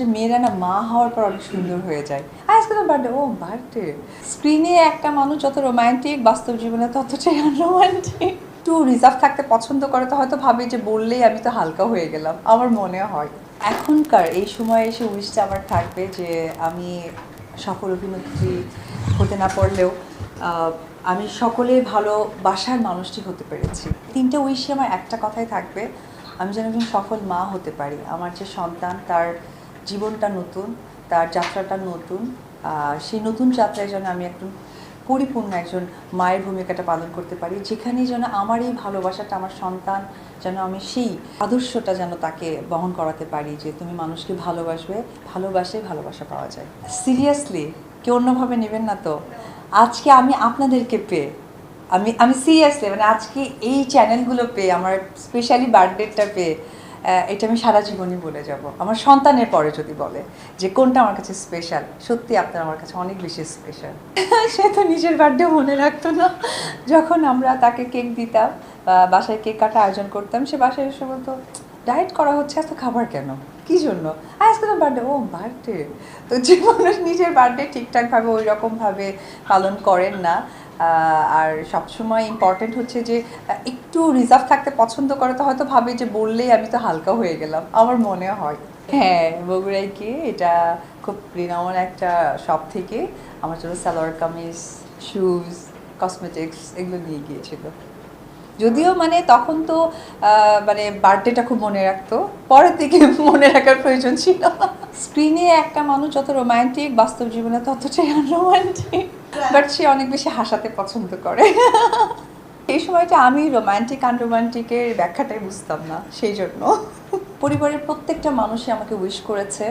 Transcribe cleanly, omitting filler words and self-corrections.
যে মেয়েরা না মা হওয়ার পর অনেক সুন্দর হয়ে যায়। আজকে তো বার্থডে, ও বার্থডে। স্ক্রিনে একটা মানুষ যত রোমান্টিক, বাস্তব জীবনে ততটাই আনরোমান্টিক। একটু রিজার্ভ থাকতে পছন্দ করে তো হয়তো ভাবে যে বললেই আমি তো হালকা হয়ে গেলাম, আমার মনে হয়। এখনকার এই সময়ে এসে উইশটা আমার থাকবে যে আমি সফল অভিনেত্রী হতে না পারলেও আমি সকলে ভালোবাসার মানুষটি হতে পেরেছি। 3টে উইশই আমার একটা কথাই থাকবে, আমি যেন একজন সফল মা হতে পারি। আমার যে সন্তান, তার জীবনটা নতুন, তার যাত্রাটা নতুন, সেই নতুন যাত্রায় যেন আমি একজন পরিপূর্ণ একজন মায়ের ভূমিকাটা পালন করতে পারি, যেখানেই যেন আমার এই ভালোবাসাটা, আমার সন্তান যেন আমি সেই আদর্শটা যেন তাকে বহন করাতে পারি যে তুমি মানুষকে ভালোবাসবে, ভালোবাসে ভালোবাসা পাওয়া যায়। সিরিয়াসলি কেউ অন্যভাবে নেবেন না তো। আজকে আমি আপনাদেরকে পেয়ে আমি সিরিয়াসলি মানে আজকে এই চ্যানেলগুলো পেয়ে, আমার স্পেশালি বার্থডেটা পেয়ে, এটা আমি সারা জীবনই বলে যাব। আমার সন্তানের পরে যদি বলে যে কোনটা আমার কাছে স্পেশাল, সত্যি আপনার আমার কাছে অনেক বেশি স্পেশাল। সে তো নিজের বার্থডে মনে রাখতো না। যখন আমরা তাকে কেক দিতাম বা বাসায় কেক কাটা আয়োজন করতাম, সে বাসায় এসে বলতো ডায়েট করা হচ্ছে, এত খাবার কেন, কী জন্য? আজকে তো বার্থডে, ও বার্থডে। তো যে মানুষ নিজের বার্থডে ঠিকঠাকভাবে ওই রকমভাবে পালন করেন না, আর সবসময় ইম্পর্টেন্ট হচ্ছে যে একটু রিজার্ভ থাকতে পছন্দ করে তো হয়তো ভাবে যে বললেই আমি তো হালকা হয়ে গেলাম, আমার মনে হয়। হ্যাঁ, বগুড়ায় কি এটা খুব রিনাউন একটা শপ থেকে আমার জন্য সালোয়ার কামিজ, শুজ, কসমেটিক্স এগুলো নিয়ে গিয়েছিল। যদিও মানে তখন তো মানে বার্থডেটা খুব মনে রাখতো, পরের থেকে মনে রাখার প্রয়োজন ছিল। স্ক্রিনে একটা মানুষ যত রোমান্টিক, বাস্তব জীবনে ততটাই আনরোমান্টিক। বাট সে অনেক বেশি হাসাতে পছন্দ করে। এই সময়টা আমি রোমান্টিক আনরোমান্টিকের ব্যাখ্যাটাই বুঝতাম না, সেই জন্য। পরিবারের প্রত্যেকটা মানুষই আমাকে উইশ করেছে।